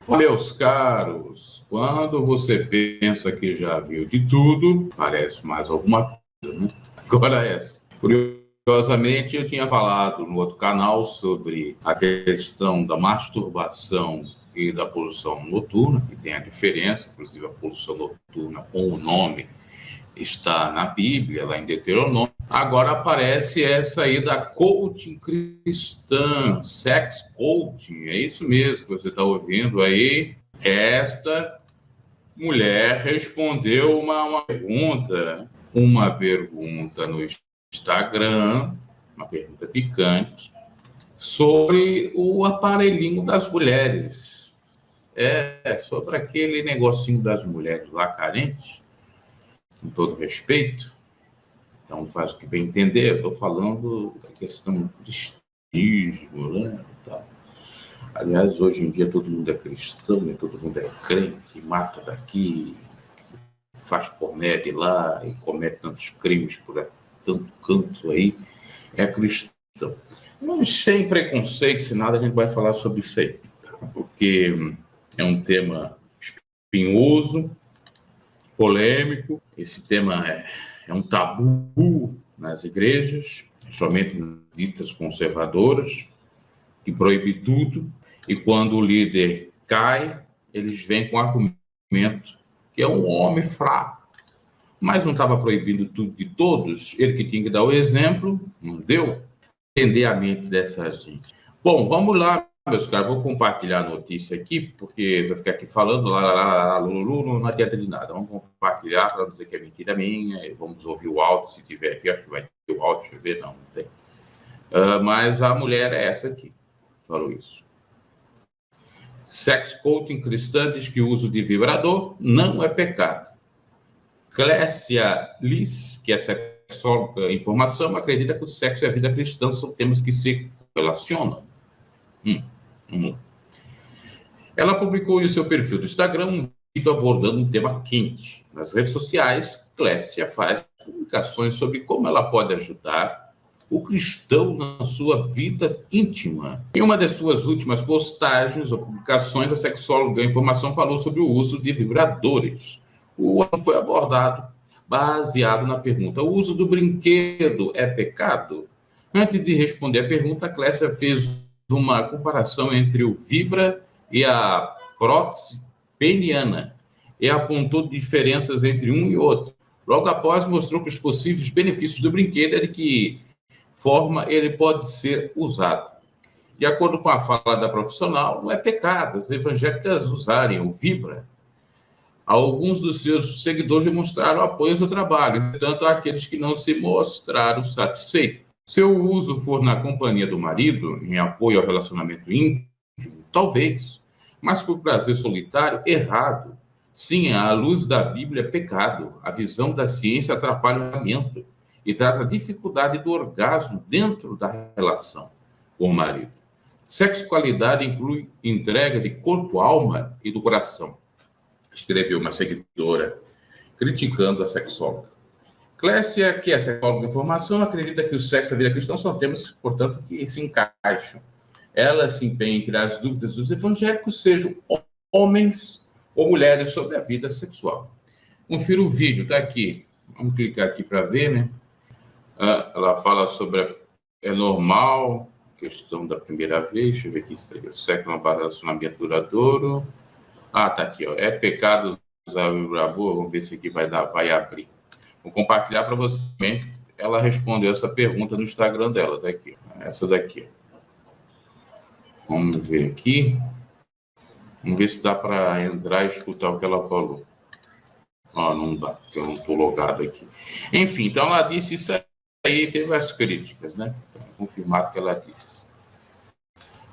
Meus caros, quando você pensa que já viu de tudo, parece mais alguma coisa, né? Agora essa. Curiosamente, eu tinha falado no outro canal sobre a questão da masturbação e da poluição noturna, que tem a diferença, inclusive a poluição noturna com o nome está na Bíblia, lá em Deuteronômio. Agora aparece essa aí da coaching cristã, sex coaching, é isso mesmo que você está ouvindo aí. Esta mulher respondeu uma pergunta no Instagram, uma pergunta picante, sobre o aparelhinho das mulheres. Sobre aquele negocinho das mulheres lá carentes, com todo respeito. Então, faz o que bem entender. Eu estou falando da questão do cristianismo, né? Tal. Aliás, hoje em dia todo mundo é cristão, né? Todo mundo é crente, mata daqui, faz comédia lá e comete tantos crimes por tanto canto aí. É cristão. Mas sem preconceito, sem nada, a gente vai falar sobre isso aí. Porque é um tema espinhoso, polêmico. Esse tema é um tabu nas igrejas, somente ditas conservadoras, que proíbe tudo, e quando o líder cai, eles vêm com o argumento que é um homem fraco, mas não estava proibindo tudo de todos, ele que tinha que dar o exemplo, não deu. Entender a mente dessa gente. Bom, vamos lá, meus caros, vou compartilhar a notícia aqui, porque se eu ficar aqui falando, não adianta de nada. Vamos compartilhar para não dizer que é mentira minha, vamos ouvir o áudio, se tiver aqui, acho que vai ter o áudio, deixa eu ver, não tem. Mas a mulher é essa aqui, falou isso. Sex coaching cristã diz que o uso de vibrador não é pecado. Clécia Liz, que é sexóloga em formação, acredita que o sexo e a vida cristã são temas que se relacionam. Ela publicou em seu perfil do Instagram um vídeo abordando um tema quente. Nas redes sociais, Clécia faz publicações sobre como ela pode ajudar o cristão na sua vida íntima. Em uma de suas últimas postagens ou publicações, a sexóloga em formação falou sobre o uso de vibradores. O assunto foi abordado baseado na pergunta: o uso do brinquedo é pecado? Antes de responder a pergunta, a Clécia fez uma comparação entre o Vibra e a prótese peniana e apontou diferenças entre um e outro. Logo após, mostrou que os possíveis benefícios do brinquedo é de que forma ele pode ser usado. De acordo com a fala da profissional, não é pecado as evangélicas usarem o Vibra. Alguns dos seus seguidores demonstraram apoio ao seu trabalho, entanto, há aqueles que não se mostraram satisfeitos. Se o uso for na companhia do marido, em apoio ao relacionamento íntimo, talvez, mas por prazer solitário, errado. Sim, à luz da Bíblia, é pecado. A visão da ciência atrapalha o casamento e traz a dificuldade do orgasmo dentro da relação com o marido. Sexualidade inclui entrega de corpo, alma e do coração, escreveu uma seguidora criticando a sexóloga. Clécia, que é sexóloga de formação, acredita que o sexo e a vida cristã são temas, portanto, que se encaixam. Ela se empenha em tirar as dúvidas dos evangélicos, sejam homens ou mulheres, sobre a vida sexual. Confira o vídeo, está aqui. Vamos clicar aqui para ver, né? Ela fala sobre é normal, questão da primeira vez, deixa eu ver aqui, o sexo é um relacionamento duradouro. Tá aqui, ó. É pecado usar o vibrador? Vamos ver se aqui vai abrir. Vou compartilhar para você também. Ela respondeu essa pergunta no Instagram dela, daqui. Essa daqui. Vamos ver aqui. Vamos ver se dá para entrar e escutar o que ela falou. Não dá, porque eu não estou logado aqui. Enfim, então ela disse isso aí, teve as críticas, né? Então, confirmado que ela disse.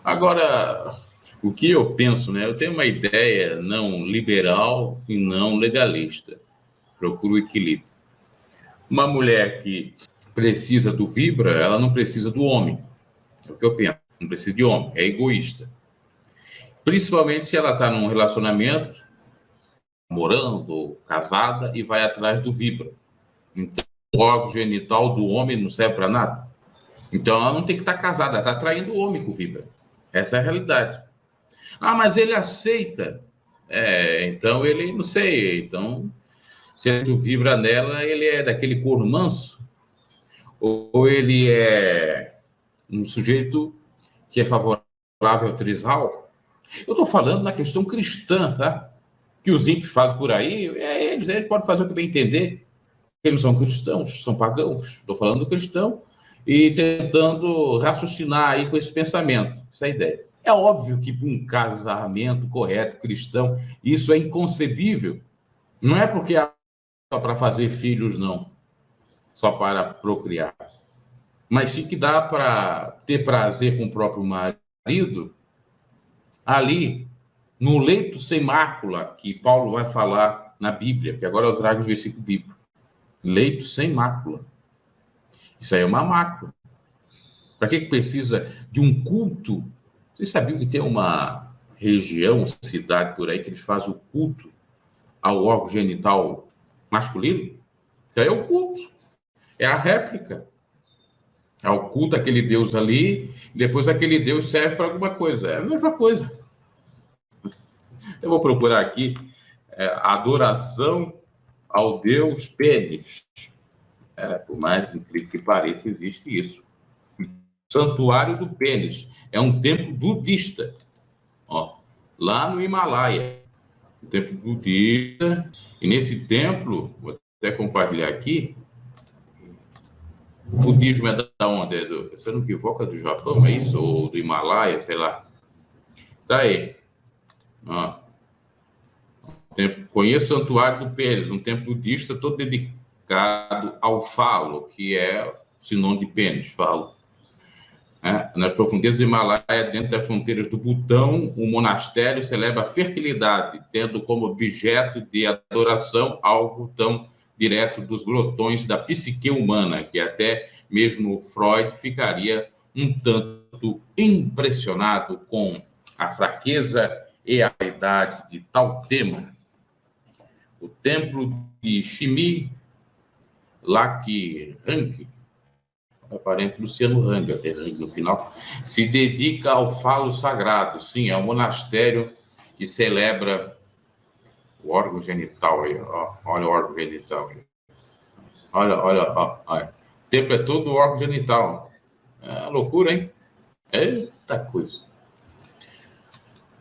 Agora, o que eu penso, né? Eu tenho uma ideia não liberal e não legalista. Procuro o equilíbrio. Uma mulher que precisa do Vibra, ela não precisa do homem. É o que eu penso. Não precisa de homem, é egoísta. Principalmente se ela está num relacionamento, morando, casada, e vai atrás do Vibra. Então, o órgão genital do homem não serve para nada. Então, ela não tem que estar casada, ela está traindo o homem com o Vibra. Essa é a realidade. Ah, mas ele aceita. Então ele, não sei, então, se tu vibra nela, ele é daquele corno manso? Ou ele é um sujeito que é favorável ao trisal? Eu estou falando na questão cristã, tá? Que os ímpios fazem por aí, eles podem fazer o que bem entender. Eles não são cristãos, são pagãos. Estou falando do cristão e tentando raciocinar aí com esse pensamento, essa ideia. É óbvio que um casamento correto, cristão, isso é inconcebível. Não é porque é só para fazer filhos, não. Só para procriar. Mas sim que dá para ter prazer com o próprio marido ali, no leito sem mácula, que Paulo vai falar na Bíblia, que agora eu trago os versículos bíblicos. Leito sem mácula. Isso aí é uma mácula. Para que precisa de um culto? Vocês sabiam que tem uma região, cidade por aí, que eles fazem o culto ao órgão genital masculino? Isso aí é o culto. É a réplica. É o culto àquele Deus ali, e depois aquele Deus serve para alguma coisa. É a mesma coisa. Eu vou procurar aqui adoração ao Deus pênis. Por mais incrível que pareça, existe isso. Santuário do Pênis. É um templo budista. Ó, lá no Himalaia. Um templo budista. E nesse templo, vou até compartilhar aqui, o budismo é da onde? Se eu não me equivoco, é do Japão, é isso? Ou do Himalaia, sei lá. Tá aí. Ó. Conheço o Santuário do Pênis, um templo budista todo dedicado ao falo, que é sinônimo de pênis, falo. Nas profundezas do Himalaia, dentro das fronteiras do Butão, o monastério celebra a fertilidade, tendo como objeto de adoração algo tão direto dos glotões da psique humana, que até mesmo Freud ficaria um tanto impressionado com a fraqueza e a idade de tal tema. O templo de Shimi Lakhirangi, aparente Luciano Hang, até Hang no final, se dedica ao falo sagrado. Sim, é um monastério que celebra o órgão genital aí. Olha o órgão genital aí. Olha. O templo é todo o órgão genital. É loucura, hein? Eita coisa.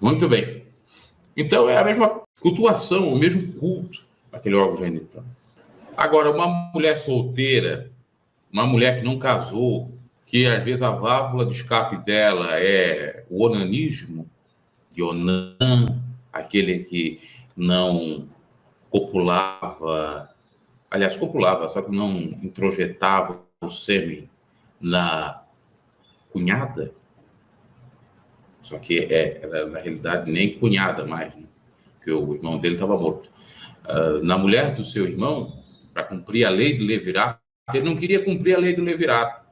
Muito bem. Então é a mesma cultuação, o mesmo culto, aquele órgão genital. Agora, uma mulher solteira, uma mulher que não casou, que às vezes a válvula de escape dela é o onanismo, de Onan, aquele que não copulava, aliás, copulava, só que não introjetava o sêmen na cunhada, só que era, na realidade, nem cunhada mais, né? Porque o irmão dele estava morto. Na mulher do seu irmão, para cumprir a lei de Levirato, ele não queria cumprir a lei do Levirato,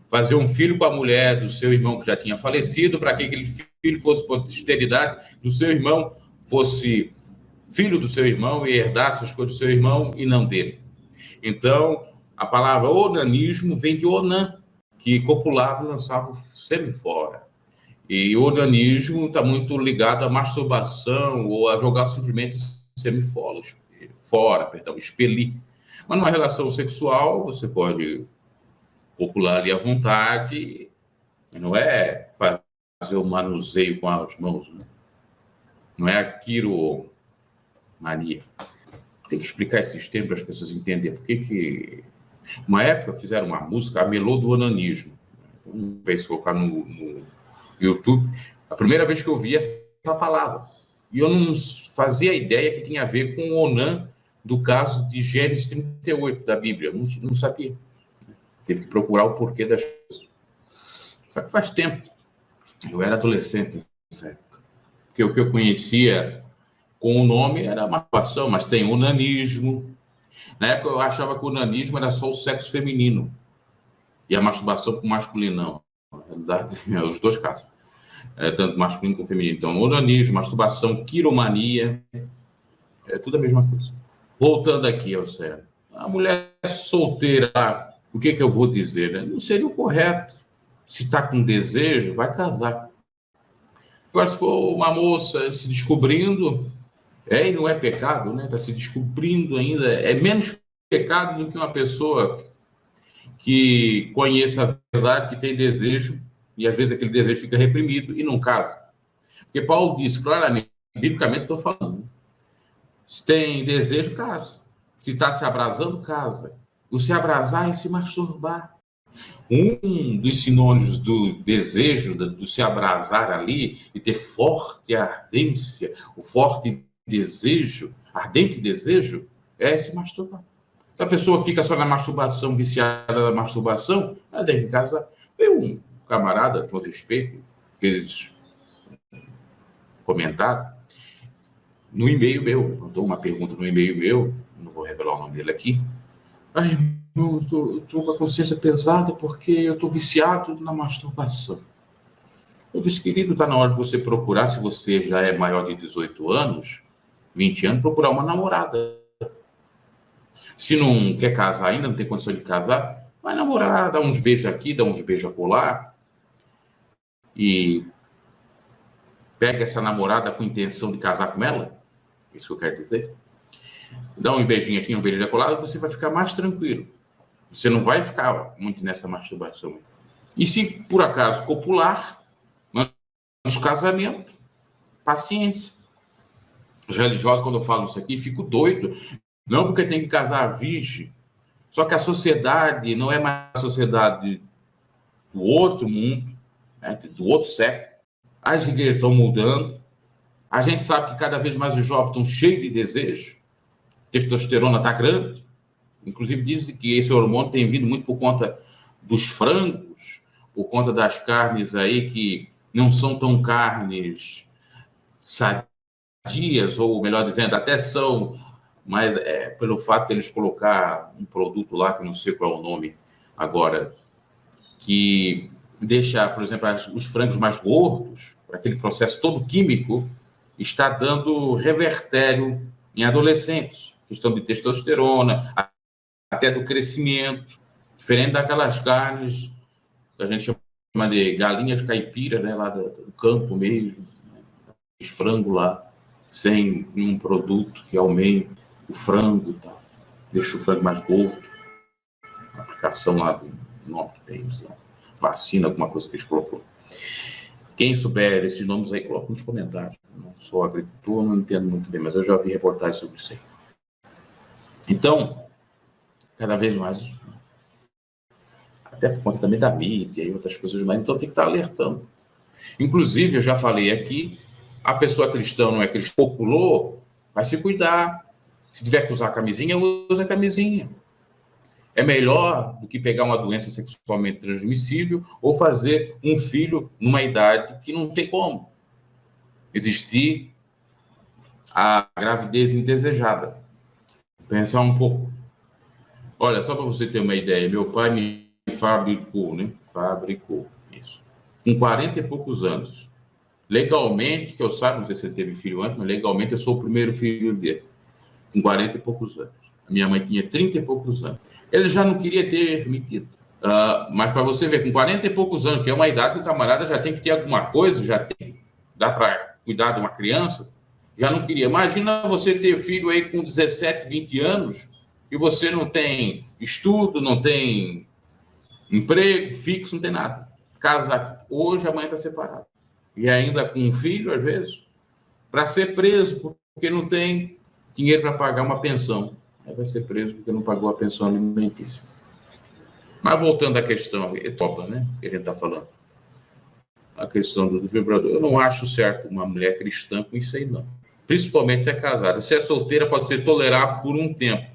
fazer um filho com a mulher do seu irmão que já tinha falecido, para que aquele filho fosse posteridade do seu irmão, fosse filho do seu irmão e herdasse as coisas do seu irmão e não dele. Então, a palavra onanismo vem de Onan, que copulava e lançava o sêmen fora. E o onanismo está muito ligado à masturbação ou a jogar simplesmente o sêmen fora, expelir. Mas numa relação sexual, você pode copular ali à vontade, não é fazer o manuseio com as mãos, né? Não é a quiromania. Tem que explicar esses termos para as pessoas entenderem por que uma época fizeram uma música, a Melô do Onanismo. Vamos ver se colocar no YouTube. A primeira vez que eu vi essa palavra. E eu não fazia ideia que tinha a ver com o Onan do caso de Gênesis 38 da Bíblia. Não sabia. Teve que procurar o porquê das coisas. Só que faz tempo. Eu era adolescente nessa época. Porque o que eu conhecia com o nome era masturbação, mas tem onanismo. Na época eu achava que o onanismo era só o sexo feminino e a masturbação com o masculino, não. Na realidade, os dois casos. Tanto masculino como feminino. Então, onanismo, masturbação, quiromania, é tudo a mesma coisa. Voltando aqui ao sério. A mulher solteira, o que eu vou dizer? Né? Não seria o correto. Se está com desejo, vai casar. Agora, se for uma moça se descobrindo, e não é pecado, né? Está se descobrindo ainda, é menos pecado do que uma pessoa que conheça a verdade, que tem desejo, e às vezes aquele desejo fica reprimido e não casa. Porque Paulo diz claramente, biblicamente estou falando, se tem desejo, casa. Se está se abrasando, casa. O se abrasar é se masturbar. Um dos sinônimos do desejo, do se abrasar ali e ter forte ardência, o forte desejo, ardente desejo, é se masturbar. Se a pessoa fica só na masturbação, viciada na masturbação, ela tem que casar. Veio um camarada, com respeito, fez comentário no e-mail meu, mandou uma pergunta no e-mail meu, não vou revelar o nome dele aqui. Ai, irmão, eu tô com a consciência pesada porque eu tô viciado na masturbação. Eu disse, querido, está na hora de você procurar, se você já é maior de 18 anos, 20 anos, procurar uma namorada. Se não quer casar ainda, não tem condição de casar, vai namorar, dá uns beijos aqui, dá uns beijos acolá, e pega essa namorada com intenção de casar com ela, isso que eu quero dizer. Dá um beijinho aqui, um beijinho acolá, e você vai ficar mais tranquilo. Você não vai ficar muito nessa masturbação. E se por acaso copular, nos casamentos, paciência. Os religiosos, quando eu falo isso aqui, fico doido. Não porque tem que casar virgem. Só que a sociedade não é mais a sociedade do outro mundo, né, do outro século. As igrejas estão mudando. A gente sabe que cada vez mais os jovens estão cheios de desejo. A testosterona está grande. Inclusive dizem que esse hormônio tem vindo muito por conta dos frangos, por conta das carnes aí que não são tão carnes sadias, ou melhor dizendo, até são, mas pelo fato de eles colocar um produto lá, que não sei qual é o nome agora, que deixa, por exemplo, os frangos mais gordos, aquele processo todo químico, está dando revertério em adolescentes, questão de testosterona, até do crescimento, diferente daquelas carnes que a gente chama de galinhas caipiras, né, lá do campo mesmo, os frangos lá, sem um produto que aumente o frango e tal, deixa o frango mais gordo, a aplicação lá do nome que tem, vacina, alguma coisa que eles colocam. Quem souber esses nomes aí, coloca nos comentários. Não sou agricultor, não entendo muito bem, mas eu já vi reportagens sobre isso aí. Então, cada vez mais, até por conta também da mídia e outras coisas mais, então tem que estar alertando. Inclusive, eu já falei aqui, a pessoa cristã não é cristã, populou, vai se cuidar. Se tiver que usar camisinha, usa camisinha. É melhor do que pegar uma doença sexualmente transmissível ou fazer um filho numa idade que não tem como existir a gravidez indesejada. Pensar um pouco. Olha, só para você ter uma ideia, meu pai me fabricou, né? Fabricou, isso. Com 40 e poucos anos. Legalmente, que eu saiba, não sei se ele teve filho antes, mas legalmente eu sou o primeiro filho dele. Com 40 e poucos anos. A minha mãe tinha 30 e poucos anos. Ele já não queria ter metido. Mas para você ver, com 40 e poucos anos, que é uma idade que o camarada já tem que ter alguma coisa, já tem, dá para cuidar de uma criança, já não queria. Imagina você ter filho aí com 17, 20 anos e você não tem estudo, não tem emprego fixo, não tem nada. Casa hoje, amanhã está separado. E ainda com um filho, às vezes, para ser preso, porque não tem dinheiro para pagar uma pensão. Aí vai ser preso porque não pagou a pensão alimentícia. Mas voltando à questão, topa, né? Que a gente está falando. A questão do vibrador. Eu não acho certo uma mulher cristã com isso aí, não. Principalmente se é casada. Se é solteira, pode ser tolerável por um tempo.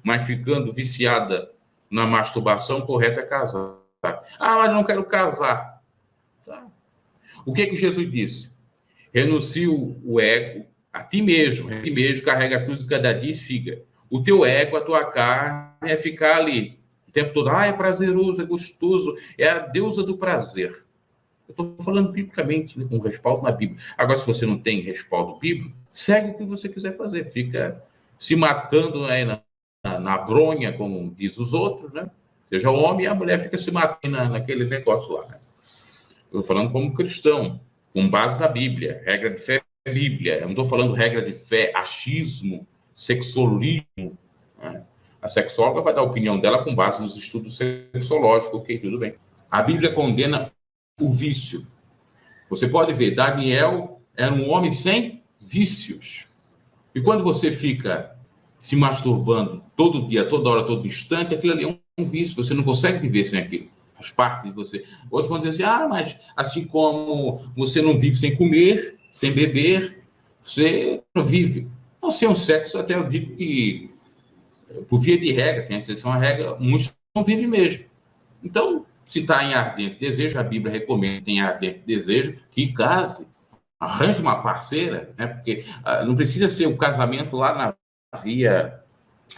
Mas ficando viciada na masturbação, correto é casar. Mas não quero casar. Tá. O que Jesus disse? Renuncie o ego a ti mesmo, carrega a cruz de cada dia e siga. O teu ego, a tua carne, é ficar ali o tempo todo. É prazeroso, é gostoso, é a deusa do prazer. Eu estou falando biblicamente, né, com respaldo na Bíblia. Agora, se você não tem respaldo bíblico, segue o que você quiser fazer. Fica se matando aí na bronha, como diz os outros, né? Seja o homem e a mulher fica se matando naquele negócio lá. Né? Estou falando como cristão. com base na Bíblia. Regra de fé é Bíblia. Eu não estou falando regra de fé, achismo, sexolismo. Né? A sexóloga vai dar a opinião dela com base nos estudos sexológicos, ok, tudo bem. A Bíblia condena o vício. Você pode ver, Daniel era um homem sem vícios. E quando você fica se masturbando todo dia, toda hora, todo instante, aquilo ali é um vício. Você não consegue viver sem aquilo. Faz parte de você. Outros vão dizer assim, mas assim como você não vive sem comer, sem beber, você não vive. Não, sem um sexo, até eu digo que, por via de regra, tem exceção à regra, muitos não vivem mesmo. Então, se está em ardente desejo, a Bíblia recomenda que em ardente desejo que case. Arranje uma parceira, né? Porque não precisa ser o casamento lá na via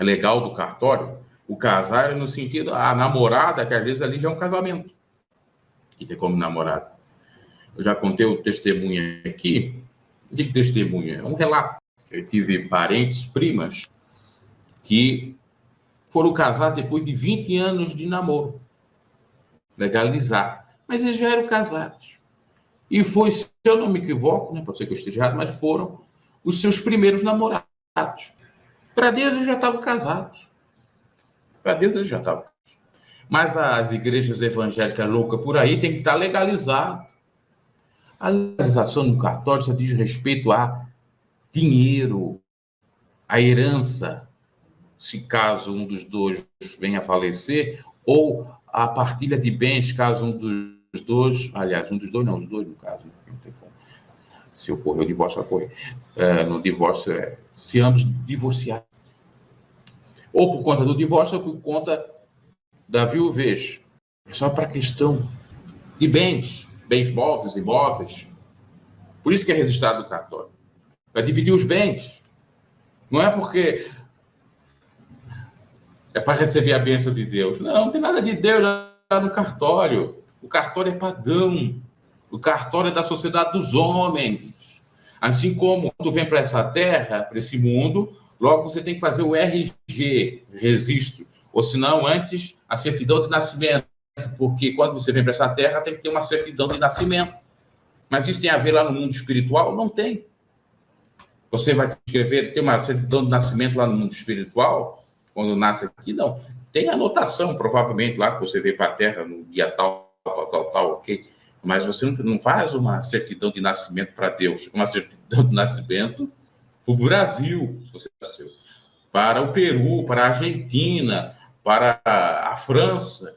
legal do cartório. O casar é no sentido, a namorada, que às vezes ali já é um casamento. E tem como namorada. Eu já contei o testemunho aqui. O que é testemunho? É um relato. Eu tive parentes, primas, que foram casar depois de 20 anos de namoro. Legalizar. Mas eles já eram casados. E foi, se eu não me equivoco, né, pode ser que eu esteja errado, mas foram os seus primeiros namorados. Para Deus, eles já estavam casados. Para Deus, eles já estavam. Mas as igrejas evangélicas loucas por aí tem que estar legalizado. A legalização no cartório só diz respeito a dinheiro, a herança, se caso um dos dois venha a falecer, ou a partilha de bens, caso um dos dois, aliás, um dos dois, não, os dois, no caso, não tem como. Se ocorrer o divórcio, ocorre. No divórcio, se ambos divorciarem. Ou por conta do divórcio, ou por conta da viuvez. É só para questão de bens móveis, imóveis. Por isso que é registrado no cartório. Para dividir os bens. Não é porque é para receber a bênção de Deus. Não tem nada de Deus lá no cartório. O cartório é pagão. O cartório é da sociedade dos homens. Assim como tu vem para essa terra, para esse mundo, logo você tem que fazer o RG, registro. Ou senão, antes, a certidão de nascimento. Porque quando você vem para essa terra, tem que ter uma certidão de nascimento. Mas isso tem a ver lá no mundo espiritual? Não tem. Você vai escrever, tem uma certidão de nascimento lá no mundo espiritual, quando nasce aqui? Não. Tem anotação, provavelmente, lá que você veio para a terra no dia tal, ok? Mas você não faz uma certidão de nascimento para Deus, uma certidão de nascimento para o Brasil, se você nasceu, para o Peru, para a Argentina, para a França,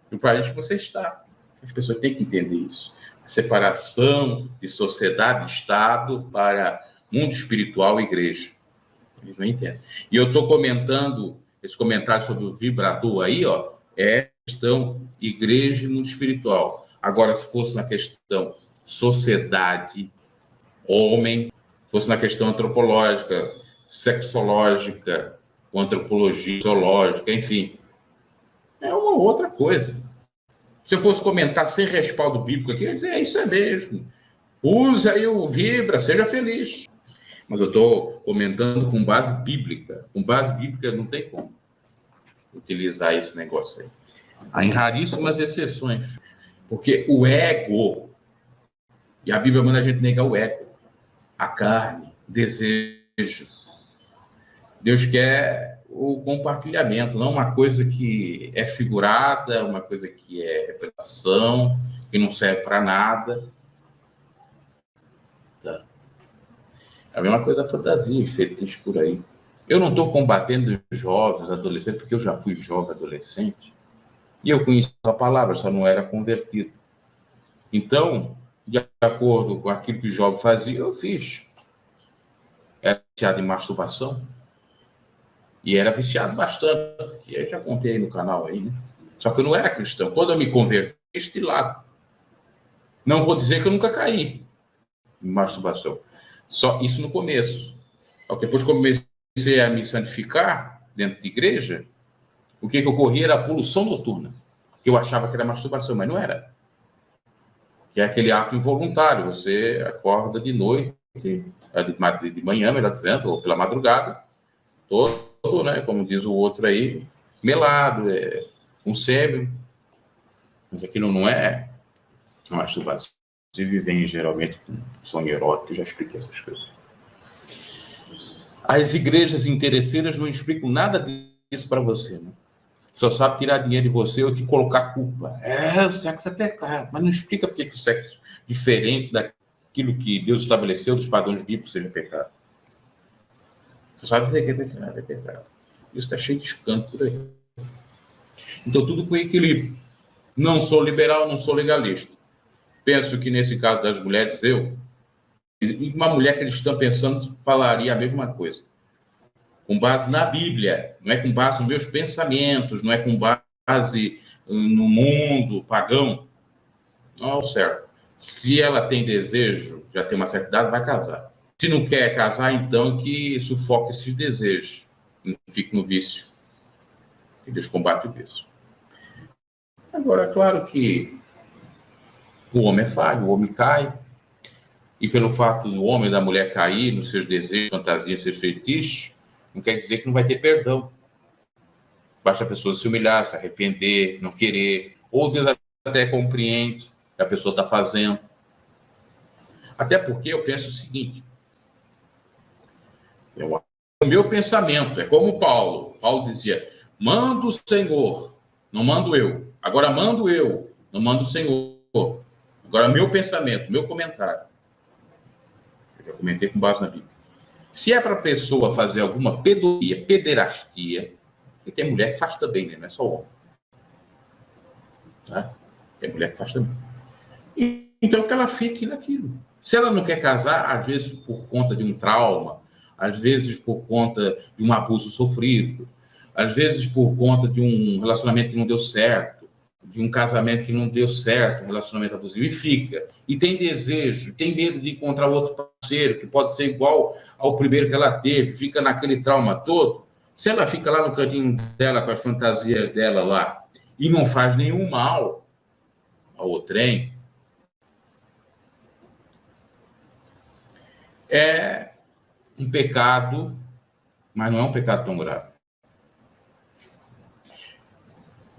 no país que você está. As pessoas têm que entender isso. A separação de sociedade e Estado para mundo espiritual e igreja. Eles não entendem. E eu estou comentando, esse comentário sobre o vibrador aí, é questão igreja e mundo espiritual. Agora, se fosse na questão sociedade, homem, fosse na questão antropológica, sexológica, ou antropologia zoológica, enfim, é uma outra coisa. Se eu fosse comentar sem respaldo bíblico aqui, eu ia dizer, isso é mesmo. Use aí o Vibra, seja feliz. Mas eu estou comentando com base bíblica. Com base bíblica não tem como utilizar esse negócio aí. Há em raríssimas exceções. Porque o ego, e a Bíblia manda a gente negar o ego, a carne, o desejo. Deus quer o compartilhamento, não uma coisa que é figurada, uma coisa que é representação, que não serve para nada. Tá. É a mesma coisa a fantasia, efeitos por aí. Eu não estou combatendo os jovens, adolescentes, porque eu já fui jovem adolescente, e eu conhecia a palavra, só não era convertido. Então, de acordo com aquilo que o jovem fazia, eu fiz. Era viciado em masturbação. E era viciado bastante. E eu já contei aí no canal aí, né? Só que eu não era cristão. Quando eu me converti, este lado. Não vou dizer que eu nunca caí em masturbação. Só isso no começo. Depois comecei a me santificar dentro de igreja, o que ocorria era a poluição noturna. Eu achava que era masturbação, mas não era. Que é aquele ato involuntário. Você acorda de noite, de manhã, melhor dizendo, ou pela madrugada, todo, né, como diz o outro aí, melado, um sêmen. Mas aquilo não é masturbação. inclusive vem geralmente com sonho erótico, eu já expliquei essas coisas. As igrejas interesseiras não explicam nada disso para você, né? Só sabe tirar dinheiro de você ou te colocar culpa. O sexo é pecado, mas não explica por que o sexo, diferente daquilo que Deus estabeleceu, dos padrões bíblicos, seja pecado. Só sabe dizer que é pecado. Isso está cheio de escândalo por aí. Então, tudo com equilíbrio. Não sou liberal, não sou legalista. Penso que, nesse caso das mulheres, uma mulher cristã pensando, falaria a mesma coisa. Com base na Bíblia, não é com base nos meus pensamentos, não é com base no mundo pagão. Não, certo. Se ela tem desejo, já tem uma certa idade, vai casar. Se não quer casar, então que sufoque esses desejos. Não fique no vício. E Deus combate o vício. Agora, claro que o homem é falho, o homem cai. E pelo fato do homem e da mulher cair nos seus desejos, fantasias, seus feitiços, não quer dizer que não vai ter perdão. Basta a pessoa se humilhar, se arrepender, não querer. Ou Deus até compreende o que a pessoa está fazendo. Até porque eu penso o seguinte. O meu pensamento é como Paulo. Paulo dizia, manda o Senhor, não mando eu. Agora mando eu, não mando o Senhor. Agora meu pensamento, meu comentário. Eu já comentei com base na Bíblia. Se é para a pessoa fazer alguma pedofilia, pederastia, porque tem mulher que faz também, né? Não é só homem. Tá? Tem mulher que faz também. Então que ela fique naquilo. Se ela não quer casar, às vezes por conta de um trauma, às vezes por conta de um abuso sofrido, às vezes por conta de um relacionamento que não deu certo, de um casamento que não deu certo, um relacionamento abusivo, e fica. E tem desejo, tem medo de encontrar outro parceiro, que pode ser igual ao primeiro que ela teve, fica naquele trauma todo. Se ela fica lá no cantinho dela, com as fantasias dela lá, e não faz nenhum mal ao outrem, é um pecado, mas não é um pecado tão grave.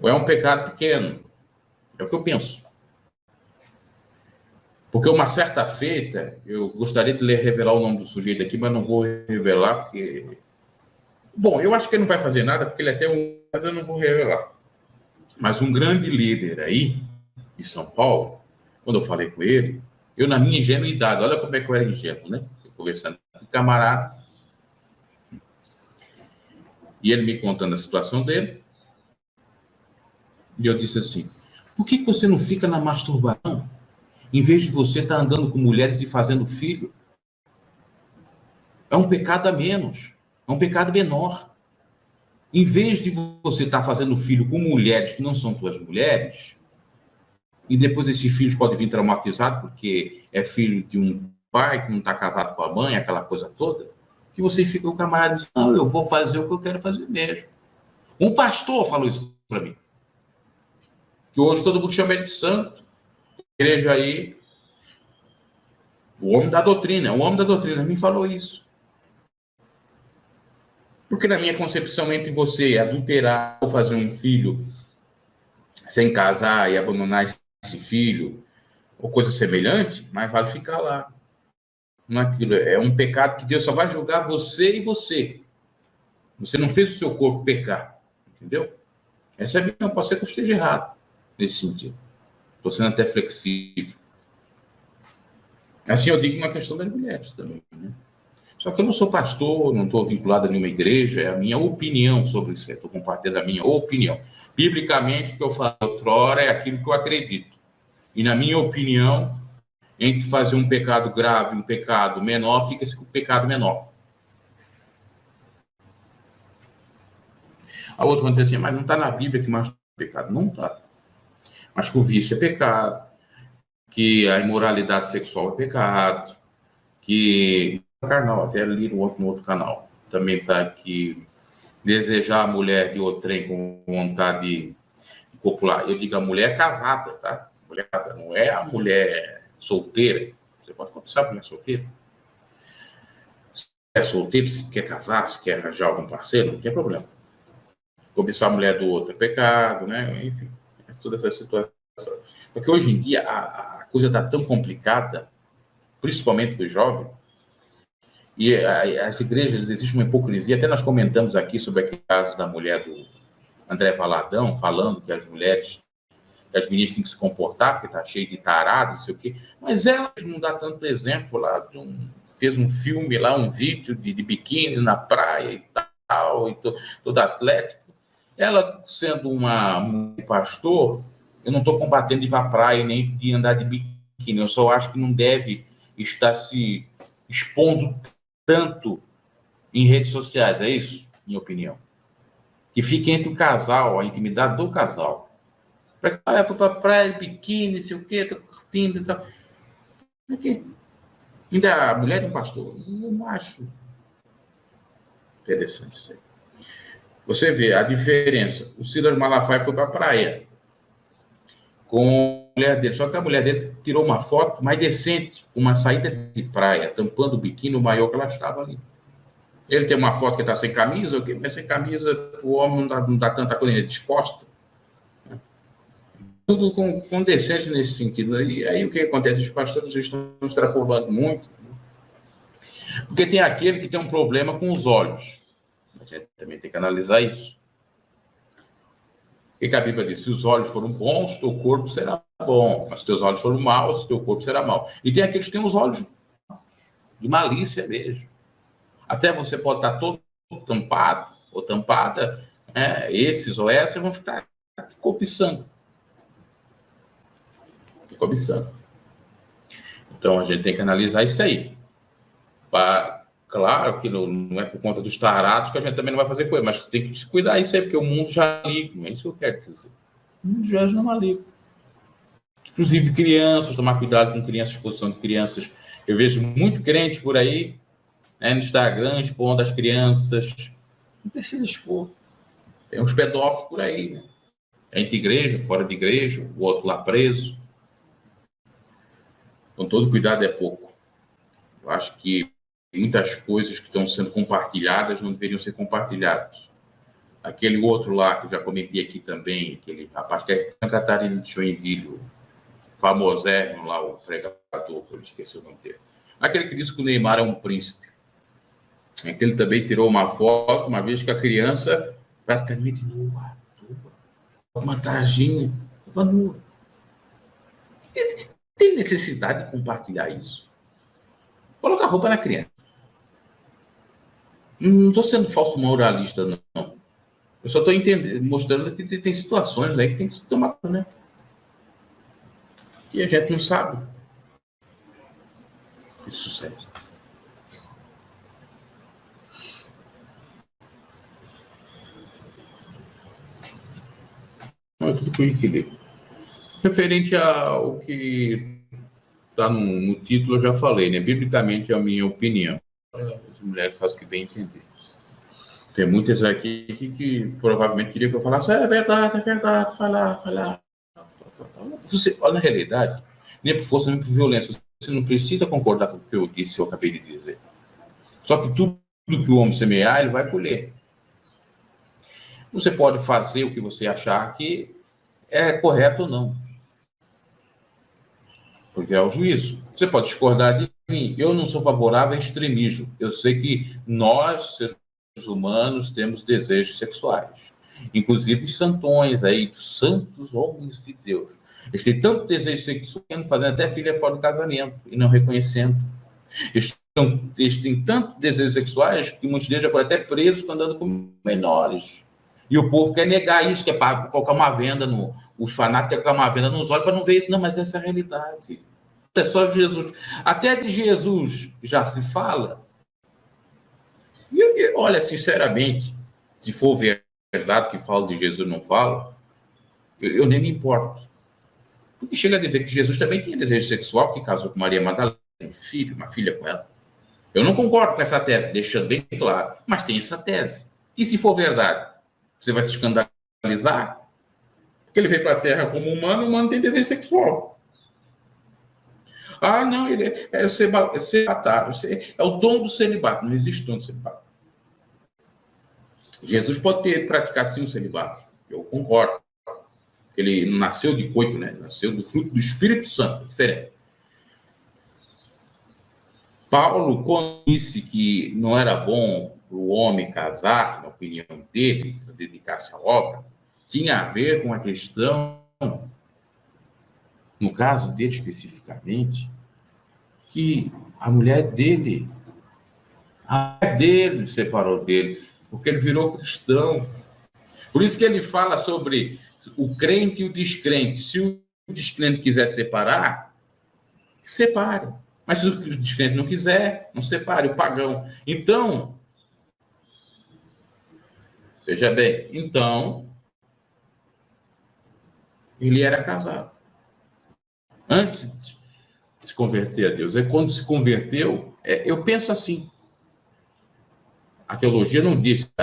Ou é um pecado pequeno? É o que eu penso. Porque uma certa feita, eu gostaria de revelar o nome do sujeito aqui, mas não vou revelar, porque... Bom, eu acho que ele não vai fazer nada, porque ele é até um... Mas eu não vou revelar. Mas um grande líder aí, de São Paulo, quando eu falei com ele, eu na minha ingenuidade, olha como é que eu era ingênuo, né? Eu conversando com um camarada, e ele me contando a situação dele, e eu disse assim, por que você não fica na masturbação? Em vez de você estar andando com mulheres e fazendo filho? É um pecado a menos, é um pecado menor. Em vez de você estar fazendo filho com mulheres que não são tuas mulheres, e depois esses filhos podem vir traumatizados porque é filho de um pai que não está casado com a mãe, aquela coisa toda, que você fica com o camarada e diz, não, eu vou fazer o que eu quero fazer mesmo. Um pastor falou isso para mim. Que hoje todo mundo chama ele de santo. Igreja aí, o homem da doutrina me falou isso. Porque na minha concepção, entre você adulterar ou fazer um filho sem casar e abandonar esse filho, ou coisa semelhante, mais vale ficar lá. Não é aquilo, é um pecado que Deus só vai julgar você e você. Você não fez o seu corpo pecar, entendeu? Essa é a minha, pode ser que eu esteja errado nesse sentido. Estou sendo até flexível. Assim eu digo uma questão das mulheres também, né? Só que eu não sou pastor, não estou vinculado a nenhuma igreja, é a minha opinião sobre isso, estou compartilhando a minha opinião. Biblicamente, o que eu falo outrora é aquilo que eu acredito. E na minha opinião, entre fazer um pecado grave e um pecado menor, fica esse pecado menor. A outra vai dizer assim, mas não está na Bíblia que masturbação é pecado. Não está. Mas que o vício é pecado, que a imoralidade sexual é pecado, que... carnal, até ali no outro canal. Também está aqui, desejar a mulher de outrem com vontade de copular. Eu digo a mulher casada, tá? Mulher casada, não é a mulher solteira. Você pode começar a mulher solteira. Se é solteiro, se quer casar, se quer arranjar algum parceiro, não tem problema. Cobiçar a mulher do outro é pecado, né? Enfim, toda essa situação. Porque hoje em dia, a coisa está tão complicada, principalmente para os jovens, e as igrejas, existe uma hipocrisia, até nós comentamos aqui sobre aquele caso da mulher do André Valadão, falando que as mulheres, as meninas têm que se comportar, porque está cheio de tarados, não sei o quê, mas elas não dá tanto exemplo lá, fez um filme lá, um vídeo de biquíni na praia e tal, e toda atlética. Ela, sendo um pastor, eu não estou combatendo de ir para a praia nem de andar de biquíni, eu só acho que não deve estar se expondo tanto em redes sociais, é isso, minha opinião. Que fique entre o casal, a intimidade do casal. Para que ela foi para a praia de biquíni, sei o quê, estou curtindo e tal. Porque ainda a mulher de um pastor, eu acho interessante isso aí. Você vê a diferença. O Silas Malafaia foi para a praia com a mulher dele, só que a mulher dele tirou uma foto mais decente, uma saída de praia, tampando o biquíni, o maior que ela estava ali. Ele tem uma foto que está sem camisa, mas sem camisa o homem não dá tanta coisa, ele descosta. Tudo com decência nesse sentido. E aí o que acontece? Os pastores estão extrapolando muito, porque tem aquele que tem um problema com os olhos. A gente também tem que analisar isso. O que a Bíblia diz? Se os olhos foram bons, teu corpo será bom. Mas se teus olhos foram maus, teu corpo será mau. E tem aqueles que têm os olhos de malícia mesmo. Até você pode estar todo tampado ou tampada, esses ou essas vão ficar cobiçando. Então, a gente tem que analisar isso aí. Claro que não é por conta dos tarados que a gente também não vai fazer coisa, mas tem que se cuidar isso aí, porque o mundo já liga. É isso que eu quero dizer. O mundo já não liga. Inclusive crianças, tomar cuidado com crianças, exposição de crianças. Eu vejo muito crente por aí, no Instagram, expondo as crianças. Não precisa expor. Tem uns pedófilos por aí, né? Entre igreja, fora de igreja, o outro lá preso. Com todo cuidado é pouco. Eu acho que muitas coisas que estão sendo compartilhadas não deveriam ser compartilhadas. Aquele outro lá, que eu já comentei aqui também, aquele rapaz que é Santa Catarina de Joinville, famosérrimo lá, o pregador, eu esqueci o nome dele. Aquele que disse que o Neymar é um príncipe. Aquele também tirou uma foto, uma vez que a criança praticamente nua, uma trajinha, estava nua. Tem necessidade de compartilhar isso? Coloca a roupa na criança. Não estou sendo falso moralista, não. Eu só estou mostrando que tem situações aí que tem que se tomar, né? E a gente não sabe. Isso sucede. É tudo com equilíbrio. Referente ao que está no título, eu já falei, né? Biblicamente é a minha opinião. As mulheres fazem o que bem entender. Tem muitas aqui que provavelmente queriam que eu falasse, é verdade, vai lá. Você, olha, na realidade, nem por força, nem por violência, você não precisa concordar com o que eu disse, eu acabei de dizer. Só que tudo que o homem semear, ele vai colher. Você pode fazer o que você achar que é correto ou não. Porque é o juízo. Você pode discordar de mim. Eu não sou favorável a extremismo. Eu sei que nós, seres humanos, temos desejos sexuais. Inclusive santões aí, santos homens de Deus. Eles têm tanto desejo sexual, fazendo até filha fora do casamento e não reconhecendo. Eles têm tanto desejos sexuais que muitos deles já foram até presos andando com menores. E o povo quer negar isso, quer colocar uma venda os fanáticos querem colocar uma venda nos olhos para não ver isso. Não, mas essa é a realidade. É só Jesus. Até de Jesus já se fala. E olha, sinceramente, se for verdade que falo de Jesus não falo, eu nem me importo. Porque chega a dizer que Jesus também tinha desejo sexual, que casou com Maria Madalena, uma filha com ela. Eu não concordo com essa tese, deixando bem claro, mas tem essa tese. E se for verdade, você vai se escandalizar? Porque ele veio para a Terra como humano, o humano tem desejo sexual. Ah, não, ele é celibatário, é o dom do celibato, não existe dom do celibato. Jesus pode ter praticado sim o celibato, eu concordo. Ele não nasceu de coito, né? Nasceu do fruto do Espírito Santo, diferente. Paulo, quando disse que não era bom o homem casar, na opinião dele, para dedicar-se à obra, tinha a ver com a questão, no caso dele especificamente, que a mulher dele separou dele, porque ele virou cristão. Por isso que ele fala sobre o crente e o descrente. Se o descrente quiser separar, separe. Mas se o descrente não quiser, não separe, o pagão. Então, veja bem, ele era casado. Antes de se converter a Deus. E quando se converteu, eu penso assim, a teologia não diz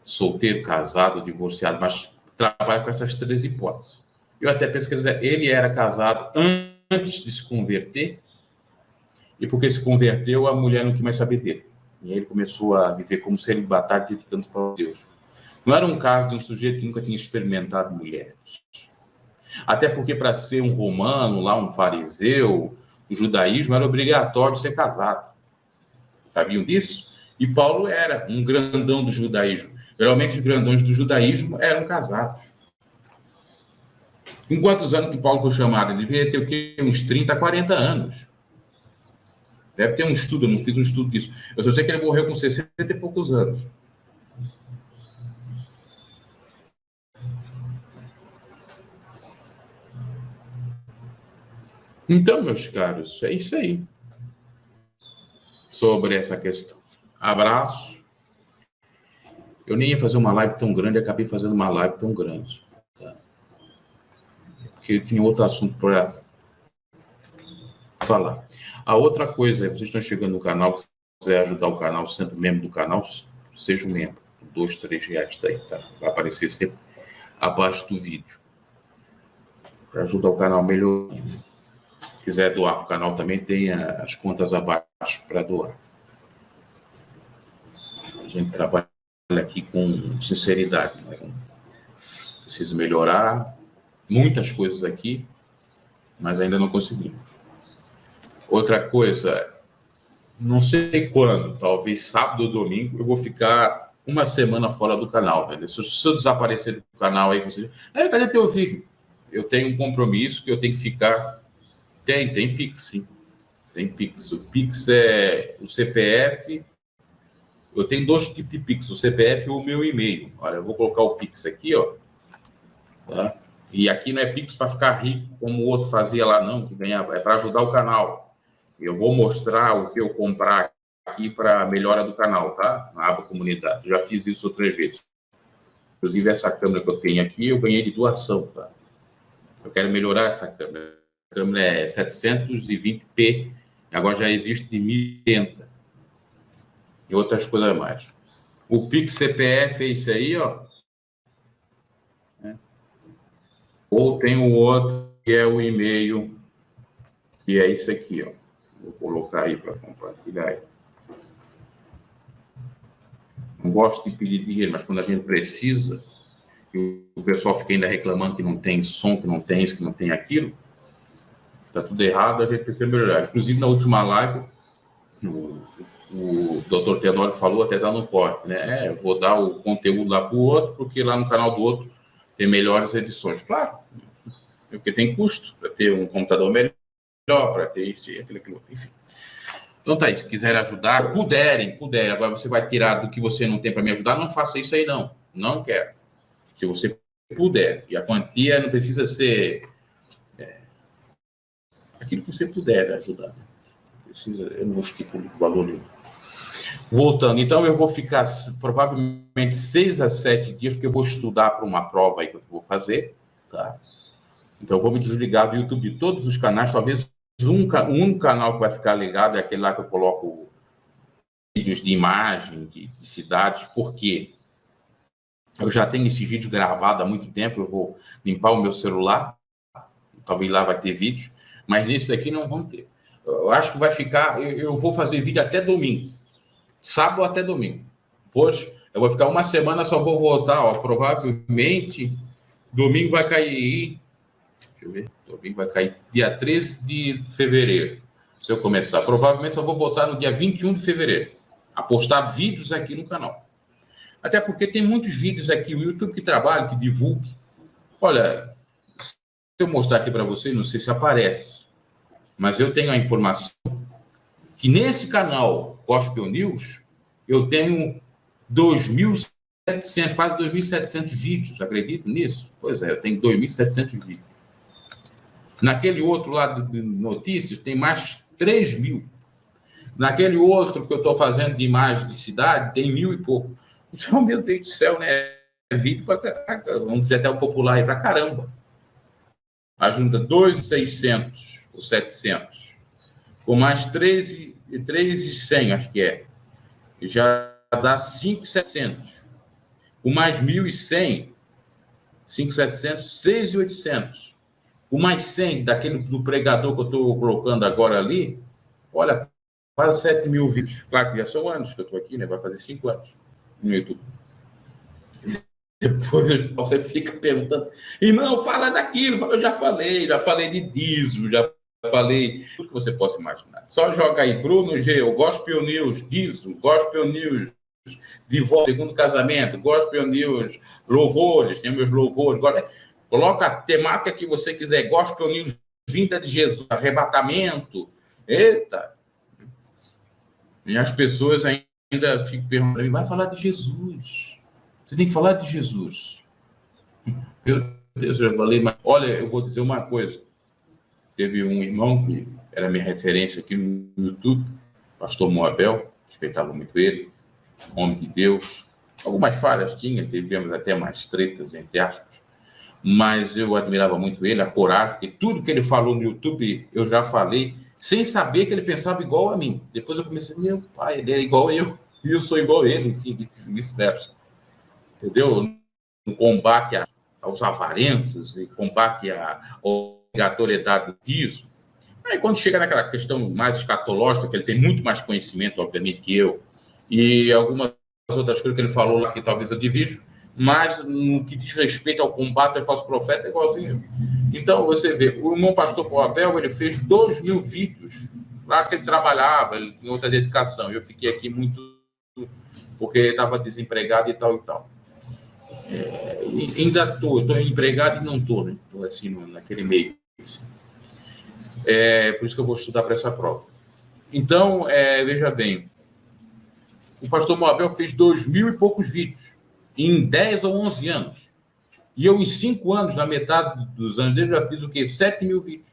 solteiro, casado, divorciado, mas trabalha com essas 3 hipóteses. Eu até penso que ele era casado antes de se converter, e porque se converteu, a mulher não quis mais saber dele. E aí ele começou a viver como celibatário, dedicando para Deus. Não era um caso de um sujeito que nunca tinha experimentado mulheres. Até porque, para ser um romano, lá um fariseu, o judaísmo era obrigatório ser casado. Sabiam disso? E Paulo era um grandão do judaísmo. Geralmente, os grandões do judaísmo eram casados. Em quantos anos que Paulo foi chamado? Ele devia ter o quê? Uns 30, 40 anos. Deve ter um estudo, eu não fiz um estudo disso. Eu só sei que ele morreu com 60 e poucos anos. Então, meus caros, é isso aí. Sobre essa questão. Abraço. Eu nem ia fazer uma live tão grande, acabei fazendo uma live tão grande. Tá? Porque eu tinha outro assunto para falar. A outra coisa é, vocês estão chegando no canal, se quiser ajudar o canal, sempre membro do canal, seja um membro. R$2, R$3 tá aí, tá? Vai aparecer sempre abaixo do vídeo. Para ajudar o canal melhor. Se quiser doar para o canal também, tem as contas abaixo para doar. A gente trabalha aqui com sinceridade. Né? Preciso melhorar muitas coisas aqui, mas ainda não conseguimos. Outra coisa, não sei quando, talvez sábado ou domingo, eu vou ficar uma semana fora do canal. Né? Se eu desaparecer do canal aí, você... cadê teu vídeo? Eu tenho um compromisso que eu tenho que ficar... Tem Pix, sim. Tem Pix. O Pix é o CPF. Eu tenho 2 tipos de Pix, o CPF e o meu e-mail. Olha, eu vou colocar o Pix aqui, ó. Tá? E aqui não é Pix para ficar rico, como o outro fazia lá, não, que ganhava. É para ajudar o canal. Eu vou mostrar o que eu comprar aqui para a melhora do canal, tá? Na aba comunidade. Já fiz isso outras vezes. Inclusive, essa câmera que eu tenho aqui, eu ganhei de doação, tá? Eu quero melhorar essa câmera. A câmera é 720p, agora já existe de 1080. E outras coisas mais. O Pix CPF é isso aí, ó. Ou tem o outro, que é o e-mail, que é isso aqui, ó. Vou colocar aí para compartilhar aí. Não gosto de pedir dinheiro, mas quando a gente precisa, e o pessoal fica ainda reclamando que não tem som, que não tem isso, que não tem aquilo, tá tudo errado, a gente precisa melhorar. Inclusive, na última live, o Dr. Tenório falou, até dar no corte, né? Eu vou dar o conteúdo lá para o outro, porque lá no canal do outro tem melhores edições. Claro, porque tem custo para ter um computador melhor, para ter isso, aquilo, enfim. Então tá aí, se quiserem ajudar, puderem. Agora você vai tirar do que você não tem para me ajudar, não faça isso aí, não. Não quero. Se você puder. E a quantia não precisa ser... aquilo que você puder ajudar. Precisa, eu não vou estipular o valor nenhum. Voltando, então eu vou ficar provavelmente 6 a 7 dias, porque eu vou estudar para uma prova aí que eu vou fazer, tá? Então eu vou me desligar do YouTube de todos os canais, talvez um canal que vai ficar ligado é aquele lá que eu coloco vídeos de imagem, de cidades, porque eu já tenho esse vídeo gravado há muito tempo, eu vou limpar o meu celular, talvez lá vai ter vídeo, mas nesse aqui não vão ter. Eu acho que vai ficar, eu vou fazer vídeo até domingo, sábado até domingo. Pois, eu vou ficar uma semana, só vou voltar, ó, provavelmente Domingo vai cair... Deixa eu ver. Domingo vai cair dia 13 de fevereiro. Se eu começar. Provavelmente só vou voltar no dia 21 de fevereiro. A postar vídeos aqui no canal. Até porque tem muitos vídeos aqui no YouTube que trabalham, que divulgam. Olha, se eu mostrar aqui para você, não sei se aparece, mas eu tenho a informação que nesse canal Gospel News, eu tenho 2.700, quase 2.700 vídeos. Acredito nisso? Pois é, eu tenho 2.700 vídeos. Naquele outro lado de notícias, tem mais 3.000. Naquele outro que eu estou fazendo de imagem de cidade, tem 1.000 e pouco. Então, meu Deus do céu, né? É vídeo para, vamos dizer, até o popular aí para caramba. Ajunta 2.600 ou 700, com mais 3.100, acho que é. Já dá 5.700. Com mais 1.100, 5.700, 6.800. Com mais 100 daquele do pregador que eu estou colocando agora ali, olha, quase 7.000 vídeos. Claro que já são anos que eu estou aqui, né? Vai fazer 5 anos no YouTube. Depois você fica perguntando, e não, fala daquilo, eu já falei de dízimo, já falei tudo que você possa imaginar. Só joga aí, Bruno G, o Gospel News, dízimo, Gospel News, divórcio, segundo casamento, Gospel News, louvores, tem meus louvores, coloca a temática que você quiser, Gospel News, vinda de Jesus, arrebatamento, eita! E as pessoas ainda ficam perguntando, vai falar de Jesus. Você tem que falar de Jesus. Meu Deus, eu já falei, mas olha, eu vou dizer uma coisa. Teve um irmão que era minha referência aqui no YouTube, pastor Moabel, respeitava muito ele, homem de Deus. Algumas falhas tinha, tivemos até mais tretas, entre aspas, mas eu admirava muito ele, a coragem, porque tudo que ele falou no YouTube eu já falei, sem saber que ele pensava igual a mim. Depois eu comecei, meu pai, ele é igual eu, e eu sou igual a ele, enfim, vice-versa. Entendeu? No combate aos avarentos e combate à obrigatoriedade do piso. Aí, quando chega naquela questão mais escatológica, que ele tem muito mais conhecimento, obviamente, que eu, e algumas outras coisas que ele falou lá que talvez eu divido, mas no que diz respeito ao combate ao falso profeta, é igualzinho. Então, você vê, o irmão pastor Poabel, ele fez 2.000 vídeos. Claro que ele trabalhava, ele tinha outra dedicação. Eu fiquei aqui muito porque estava desempregado e tal e tal. Ainda estou empregado e não estou, né? Estou assim, naquele meio. Assim. Por isso que eu vou estudar para essa prova. Então, veja bem, o pastor Moabel fez 2.000 e poucos vídeos, em 10 ou 11 anos. E eu, em 5 anos, na metade dos anos dele, já fiz o quê? 7.000 vídeos.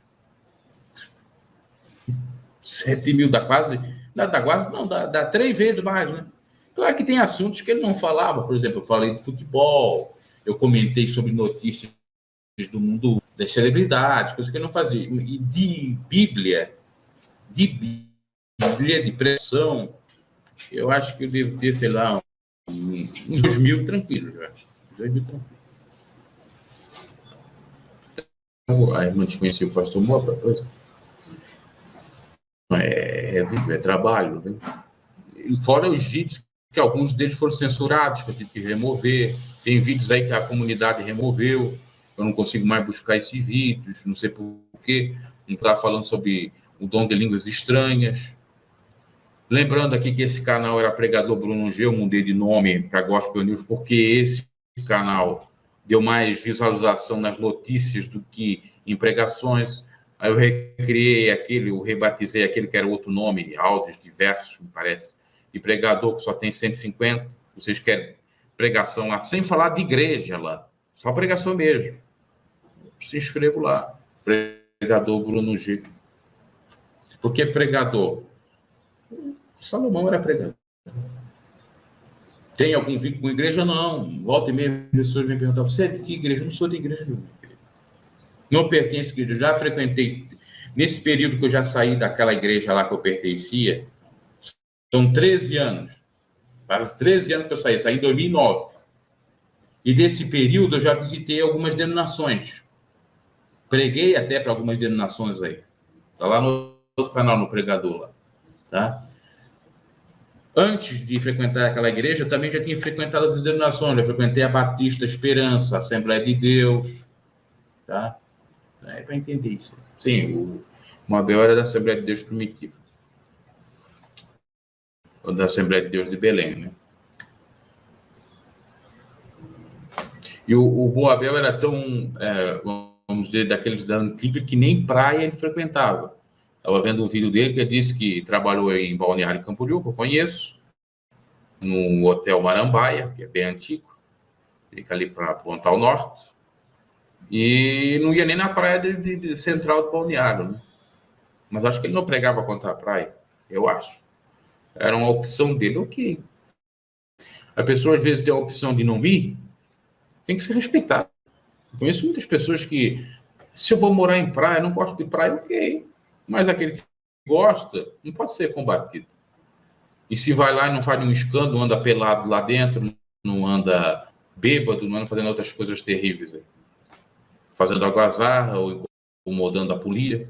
7.000 dá quase... Não, dá 3 vezes mais, né? Claro que tem assuntos que ele não falava. Por exemplo, eu falei de futebol, eu comentei sobre notícias do mundo das celebridades, coisas que ele não fazia. E de Bíblia, de pregação, eu acho que eu devo ter, sei lá, uns 2.000 tranquilos, eu acho. 2.000 tranquilos. Então, a irmã desconhecia o pastor Mota, pois é trabalho, né? E fora os vídeos que alguns deles foram censurados, que eu tive que remover. Tem vídeos aí que a comunidade removeu, eu não consigo mais buscar esses vídeos, não sei por quê. Não estava falando sobre o dom de línguas estranhas. Lembrando aqui que esse canal era Pregador Bruno G, eu mudei de nome para Gospel News, porque esse canal deu mais visualização nas notícias do que em pregações. Aí eu recriei aquele, eu rebatizei aquele que era outro nome, áudios diversos, me parece, de pregador que só tem 150. Vocês querem pregação lá, sem falar de igreja lá, só pregação mesmo. Se inscrevo lá, Pregador Bruno G. Por que pregador? Salomão era pregador. Tem algum vínculo com igreja? Não. Volta e meia, as pessoas vêm perguntar, você é de que igreja? Eu não sou de igreja nenhuma. Não pertenço à igreja. Eu já frequentei, nesse período que eu já saí daquela igreja lá que eu pertencia, são 13 anos. Faz 13 anos que eu saí em 2009. E desse período eu já visitei algumas denominações. Preguei até para algumas denominações aí. Está lá no outro canal, no Pregador lá. Tá? Antes de frequentar aquela igreja, eu também já tinha frequentado as denominações, já frequentei a Batista Esperança, a Assembleia de Deus, tá? É para entender isso. Sim, o Moabel era da Assembleia de Deus Primitiva, ou da Assembleia de Deus de Belém, né? E o Moabel era tão, vamos dizer, daqueles da antiga, que nem praia ele frequentava. Estava vendo um vídeo dele que ele disse que trabalhou em Balneário Camboriú, que eu conheço, no Hotel Marambaia, que é bem antigo, fica ali para Pontal Norte, e não ia nem na praia de central do Balneário, né? Mas acho que ele não pregava contra a praia, eu acho. Era uma opção dele, ok. A pessoa, às vezes, tem a opção de não ir, tem que ser respeitado. Conheço muitas pessoas que, se eu vou morar em praia, não gosto de praia, ok. Mas aquele que gosta, não pode ser combatido. E se vai lá e não faz nenhum escândalo, anda pelado lá dentro, não anda bêbado, não anda fazendo outras coisas terríveis, fazendo algazarra ou incomodando a polícia,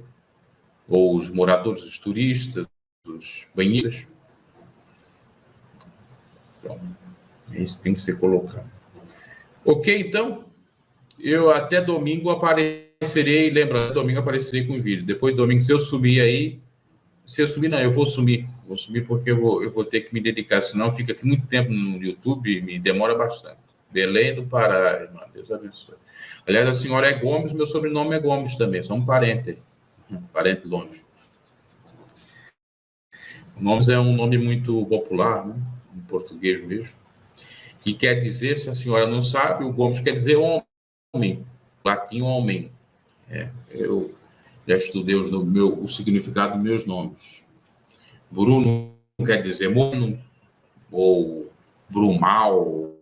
ou os moradores, os turistas, os banhistas. Então, isso tem que ser colocado. Ok, então, eu até domingo aparecerei, lembra, domingo aparecerei com o vídeo. Depois de domingo, se eu subir aí, se eu subir, não, eu vou sumir. Vou sumir porque eu vou ter que me dedicar, senão fica aqui muito tempo no YouTube e me demora bastante. Belém do Pará, irmã, Deus abençoe. Aliás, a senhora é Gomes, meu sobrenome é Gomes também, são parentes, parente longe. O Gomes é um nome muito popular, né? Em português mesmo. E quer dizer, se a senhora não sabe, o Gomes quer dizer homem, latim homem. Eu já estudei o significado dos meus nomes. Bruno quer dizer mono, ou brumal,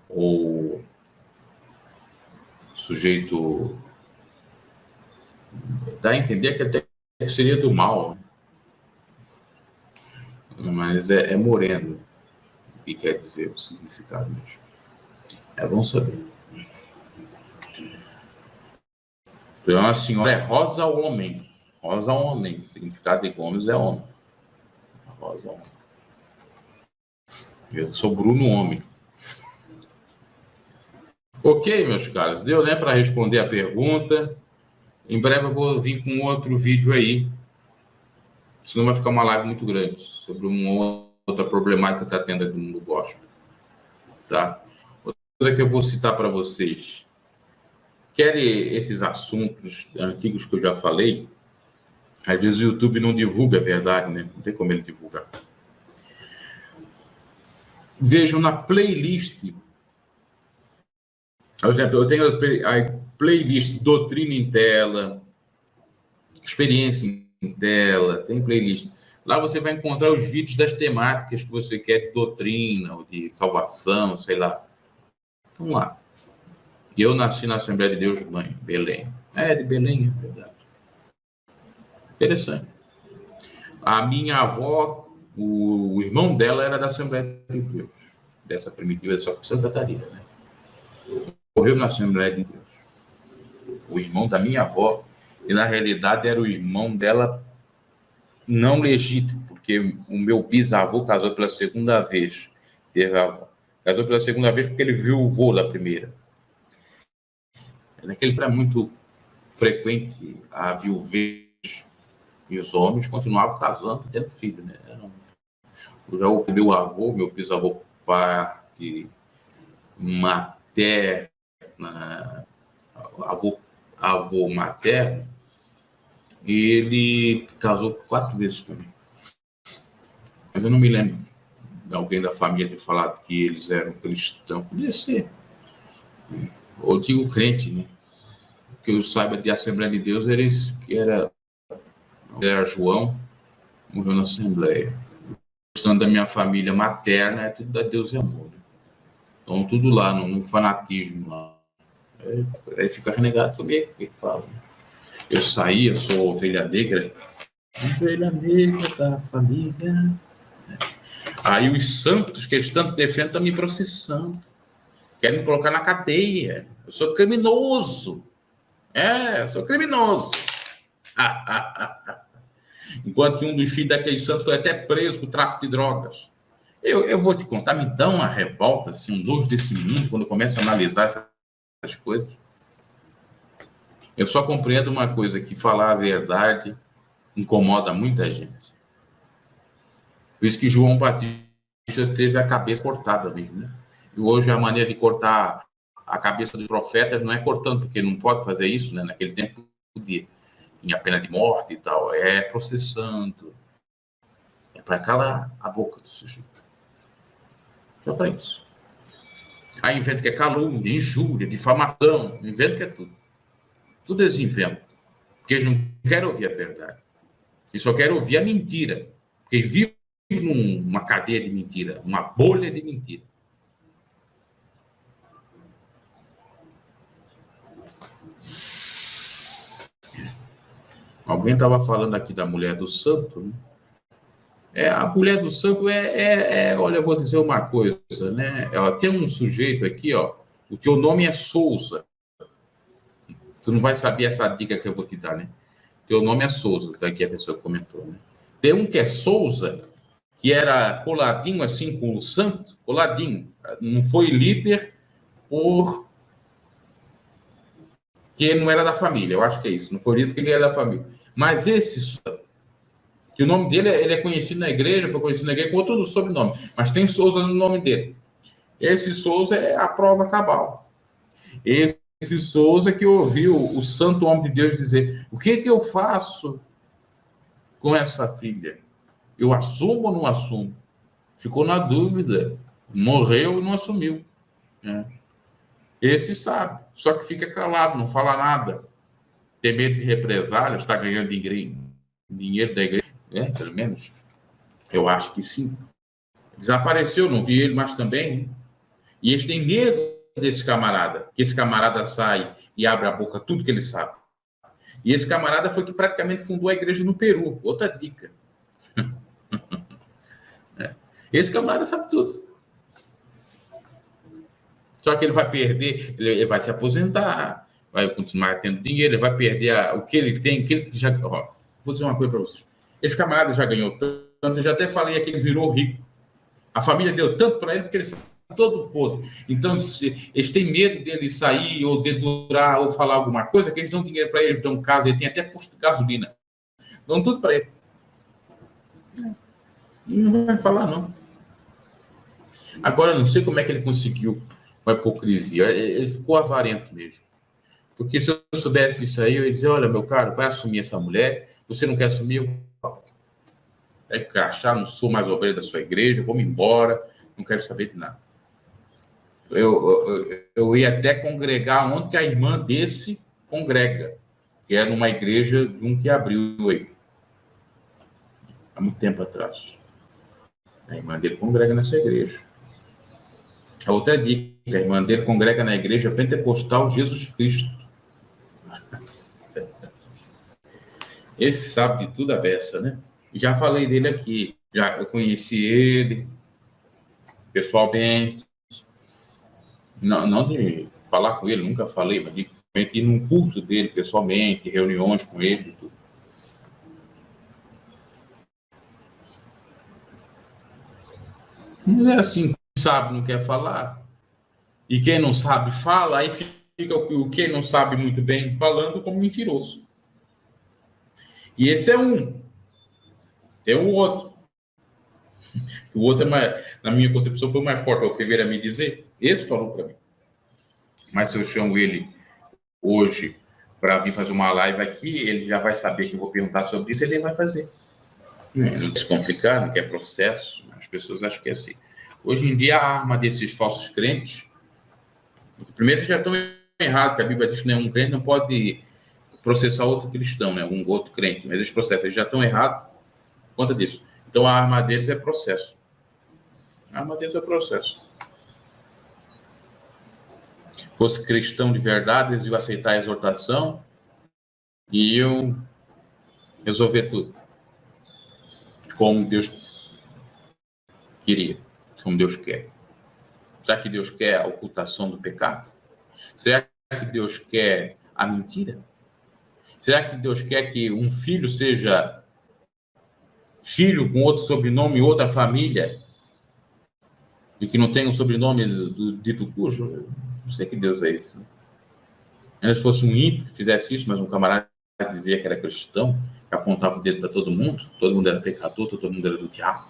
ou sujeito. Dá a entender que até seria do mal, né? Mas é moreno, o que quer dizer o significado mesmo. É bom saber. Então a senhora é Rosa Homem. Rosa Homem. O significado de Gomes é homem. Rosa Homem. Eu sou Bruno Homem. Ok, meus caros. Deu, né, para responder a pergunta. Em breve eu vou vir com outro vídeo aí. Senão vai ficar uma live muito grande sobre uma outra problemática que está tendo no mundo gospel. Tá? Outra coisa que eu vou citar para vocês. Quer esses assuntos antigos que eu já falei, às vezes o YouTube não divulga a verdade, né? Não tem como ele divulgar. Vejam na playlist. Por exemplo, eu tenho a playlist Doutrina em Tela, Experiência em Tela, tem playlist. Lá você vai encontrar os vídeos das temáticas que você quer de doutrina, ou de salvação, sei lá. Vamos lá. Eu nasci na Assembleia de Deus, mãe, Belém. É, de Belém, é verdade. Interessante. A minha avó, o irmão dela era da Assembleia de Deus, dessa primitiva, só que Santa Catarina, né? Morreu na Assembleia de Deus. O irmão da minha avó, e na realidade era o irmão dela não legítimo, porque o meu bisavô casou pela segunda vez. Casou pela segunda vez porque ele viu o vô da primeira. Naquele tempo era muito frequente a viuvez, e os homens continuavam casando, tendo filho, né? Já o meu avô, meu bisavô, parte materna, avô materno, ele casou 4 vezes comigo. Mas eu não me lembro de alguém da família ter falado que eles eram cristãos. Podia ser. Ou digo crente, né? Que eu saiba de Assembleia de Deus era esse, que era João, morreu na Assembleia. Gostando da minha família materna, é tudo da Deus e amor. Né? Então, tudo lá, no fanatismo lá. Aí fica renegado comigo, que fala. Eu saí, eu sou ovelha negra da família. Aí os santos que eles tanto defendem estão me processando. Querem me colocar na cadeia. Eu sou criminoso. Eu sou criminoso. enquanto que um dos filhos daquele santo foi até preso por tráfico de drogas. Eu vou te contar, me dá uma revolta, assim, um nojo desse mundo, quando eu começo a analisar essas coisas. Eu só compreendo uma coisa, que falar a verdade incomoda muita gente. Por isso que João Batista teve a cabeça cortada mesmo, né? E hoje a maneira de cortar a cabeça dos profetas não é cortando, porque não pode fazer isso, né? Naquele tempo podia, tinha pena de morte e tal, é processando, é para calar a boca do sujeito. Só para isso. Aí inventa que é calúnia, injúria, difamação, inventa que é tudo. Tudo eles inventam, porque eles não querem ouvir a verdade. Eles só querem ouvir a mentira, porque eles vivem numa cadeia de mentira, uma bolha de mentira. Alguém estava falando aqui da mulher do santo, né? A mulher do santo olha, eu vou dizer uma coisa, né? Tem um sujeito aqui, ó, o teu nome é Souza. Tu não vai saber essa dica que eu vou te dar, né? Teu nome é Souza, daqui a pessoa comentou, né? Tem um que é Souza, que era coladinho assim com o santo, coladinho. Não foi líder porque ele não era da família, eu acho que é isso. Não foi líder porque ele era da família. Mas esse, que o nome dele ele é conhecido na igreja, foi conhecido na igreja com outro sobrenome, mas tem Souza no nome dele. Esse Souza é a prova cabal. Esse Souza que ouviu o santo homem de Deus dizer: o que eu faço com essa filha? Eu assumo ou não assumo? Ficou na dúvida, morreu e não assumiu. Né? Esse sabe, só que fica calado, não fala nada. Tem medo de represália, está ganhando dinheiro da igreja, né? Pelo menos. Eu acho que sim. Desapareceu, não vi ele mais também. Né? E eles têm medo desse camarada, que esse camarada sai e abre a boca tudo que ele sabe. E esse camarada foi que praticamente fundou a igreja no Peru. Outra dica. Esse camarada sabe tudo. Só que ele vai perder, ele vai se aposentar, vai continuar tendo dinheiro, ele vai perder o que ele tem, que ele já... Ó, vou dizer uma coisa para vocês. Esse camarada já ganhou tanto, eu já até falei aqui, ele virou rico. A família deu tanto para ele porque ele sabe todo podre. Então, eles têm medo dele sair ou dedurar ou falar alguma coisa, que eles dão dinheiro para ele, eles dão casa, ele tem até posto de gasolina. Dão tudo para ele. Não vai falar, não. Agora, não sei como é que ele conseguiu uma hipocrisia. Ele ficou avarento mesmo. Porque se eu soubesse isso aí, eu ia dizer: olha, meu caro, vai assumir essa mulher. Você não quer assumir? Eu vai crachar, não sou mais obreiro da sua igreja, vou-me embora, não quero saber de nada. Eu ia até congregar onde que a irmã desse congrega, que era numa igreja de um que abriu aí, há muito tempo atrás. A irmã dele congrega nessa igreja. A outra dica: a irmã dele congrega na igreja pentecostal Jesus Cristo. Esse sabe de tudo a beça, né? Já falei dele aqui, eu conheci ele pessoalmente, não de falar com ele, nunca falei, mas de ir num culto dele pessoalmente, reuniões com ele, tudo. Não é assim, quem sabe não quer falar, e quem não sabe fala, aí fica o quem não sabe muito bem falando como mentiroso. E esse é um. Tem o outro. O outro é mais, na minha concepção, foi mais forte, o que veio a me dizer. Esse falou para mim. Mas se eu chamo ele hoje para vir fazer uma live aqui, ele já vai saber que eu vou perguntar sobre isso, ele vai fazer. Não é complicado, que é processo, as pessoas acham que é assim. Hoje em dia, a arma desses falsos crentes, primeiro já estão errados, que a Bíblia diz que nenhum crente não pode processar outro cristão, né? Um outro crente, mas eles processam, eles já estão errados por conta disso. Então, a arma deles é processo. A arma deles é processo. Fosse cristão de verdade, eles iam aceitar a exortação e iam resolver tudo. Como Deus queria, como Deus quer. Será que Deus quer a ocultação do pecado? Será que Deus quer a mentira? Será que Deus quer que um filho seja filho com outro sobrenome, outra família, e que não tem o sobrenome do dito cujo, não sei que Deus é esse. Se fosse um ímpio que fizesse isso, mas um camarada dizia que era cristão, que apontava o dedo para todo mundo era pecador, todo mundo era do diabo.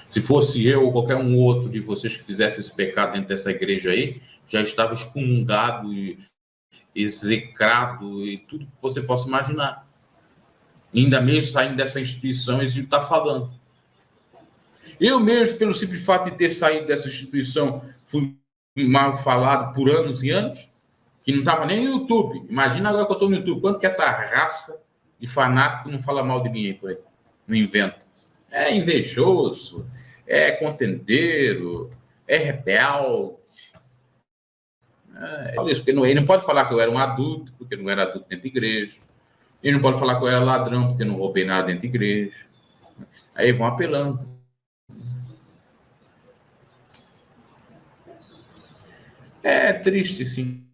Se fosse eu ou qualquer um outro de vocês que fizesse esse pecado dentro dessa igreja aí, já estava excomungado e execrado e tudo que você possa imaginar. Ainda mesmo saindo dessa instituição, eles estão falando. Eu mesmo, pelo simples fato de ter saído dessa instituição, fui mal falado por anos e anos, que não estava nem no YouTube. Imagina agora que eu estou no YouTube, quanto que essa raça de fanático não fala mal de mim aí por aí, não inventa. É invejoso, é contendeiro, é rebelde. Olha isso, porque ele não pode falar que eu era um adulto, porque eu não era adulto dentro da igreja. Ele não pode falar que eu era ladrão, porque eu não roubei nada dentro da igreja. Aí vão apelando. É triste, sim.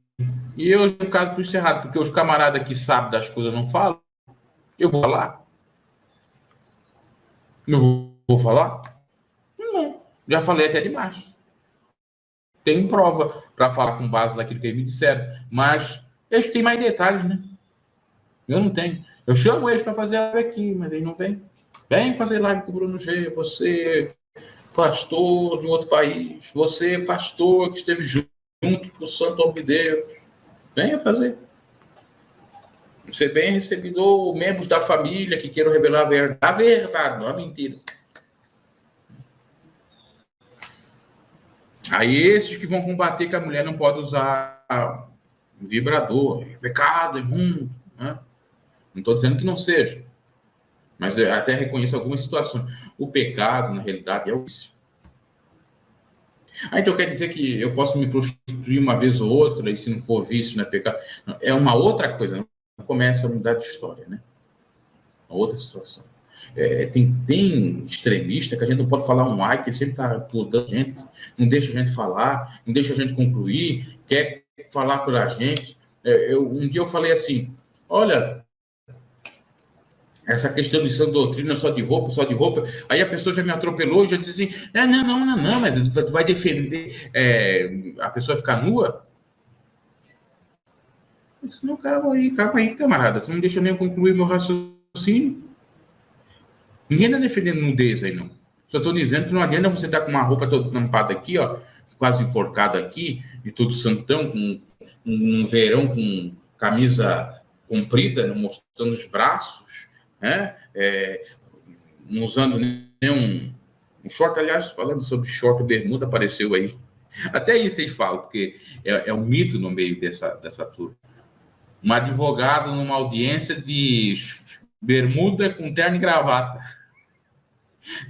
E eu, no caso, por isso errado, porque os camaradas que sabem das coisas não falam, eu vou falar? Não vou falar? Não. Já falei até demais. Tem prova para falar com base naquilo que eles me disseram, mas eles têm mais detalhes, né? Eu não tenho. Eu chamo eles para fazer live aqui, mas eles não vêm. Vem fazer live com o Bruno G. Você, pastor de outro país. Você, pastor que esteve junto com o Santo Homem de Deus. Venha fazer. Você bem recebido, membros da família que queiram revelar a verdade, não a mentira. Aí esses que vão combater que a mulher não pode usar vibrador, é pecado, é imundo, né? Não estou dizendo que não seja, mas eu até reconheço algumas situações. O pecado, na realidade, é o vício. Então quer dizer que eu posso me prostituir uma vez ou outra, e se não for vício, não é pecado. Não, é uma outra coisa, não começa a mudar de história, né? Uma outra situação. Tem extremista que a gente não pode falar um ai, que ele sempre está podando a gente, não deixa a gente falar, não deixa a gente concluir, quer falar pela gente. Um dia eu falei assim, olha, essa questão de sã doutrina só de roupa, aí a pessoa já me atropelou e já disse assim, não, mas tu vai defender a pessoa ficar nua? Eu disse, não, calma aí, camarada, tu não deixa nem eu concluir meu raciocínio. Ninguém está defendendo nudez aí, não. Só estou dizendo que não adianta você estar com uma roupa toda tampada aqui, ó, quase enforcada aqui, e todo santão, com um verão com camisa comprida, mostrando os braços, né? Não usando nenhum um short. Aliás, falando sobre short, bermuda apareceu aí. Até isso eles falam, porque é um mito no meio dessa turma. Um advogado numa audiência de bermuda com terno e gravata.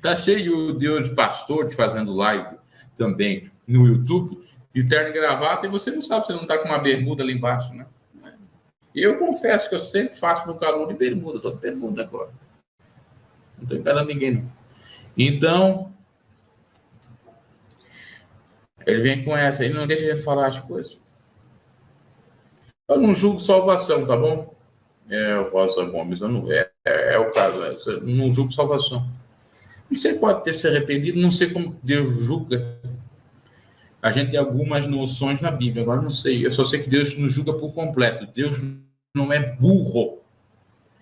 Tá cheio de hoje pastor de fazendo live também no YouTube, de terno e gravata, e você não sabe se não tá com uma bermuda ali embaixo, né? Eu confesso que eu sempre faço no calor de bermuda, tô de bermuda agora. Não tô enganando ninguém, não. Então, ele vem com essa, ele não deixa a gente falar as coisas. Eu não julgo salvação, tá bom? O Rosa Gomes, eu não, é o caso, eu não julgo salvação. Você pode ter se arrependido, não sei como Deus julga. A gente tem algumas noções na Bíblia, agora não sei. Eu só sei que Deus nos julga por completo. Deus não é burro.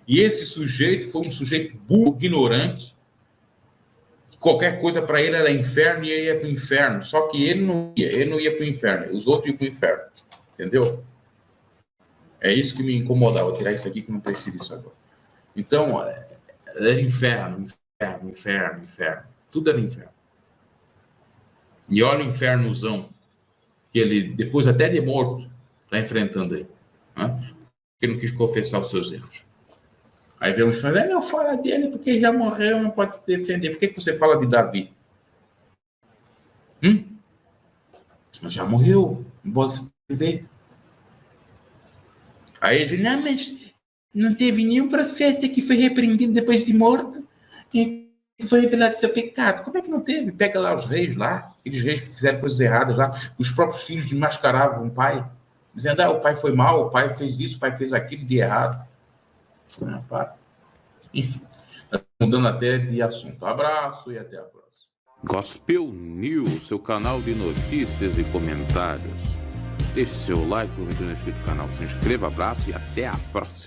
E esse sujeito foi um sujeito burro, ignorante. Qualquer coisa para ele era inferno e ele ia para o inferno. Só que ele não ia para o inferno. Os outros iam para o inferno. Entendeu? É isso que me incomodava. Vou tirar isso aqui que não precisa disso agora. Então, era inferno. Tudo era inferno. E olha o infernozão que ele, depois até de morto, está enfrentando aí. Né? Porque não quis confessar os seus erros. Aí vem os fãs, não fala dele porque já morreu, não pode se defender. Por que você fala de Davi? Já morreu, não pode se defender. Aí ele diz, não, mas não teve nenhum profeta que foi repreendido depois de morto e foi revelado seu pecado. Como é que não teve? Pega lá os reis lá, aqueles reis que fizeram coisas erradas lá, os próprios filhos desmascaravam o pai, dizendo, o pai foi mal, o pai fez isso, o pai fez aquilo de errado. Para. Enfim. Mudando até de assunto. Abraço e até a próxima. Gospel News, seu canal de notícias e comentários. Deixe seu like, curta no inscrito do canal, se inscreva, abraço e até a próxima.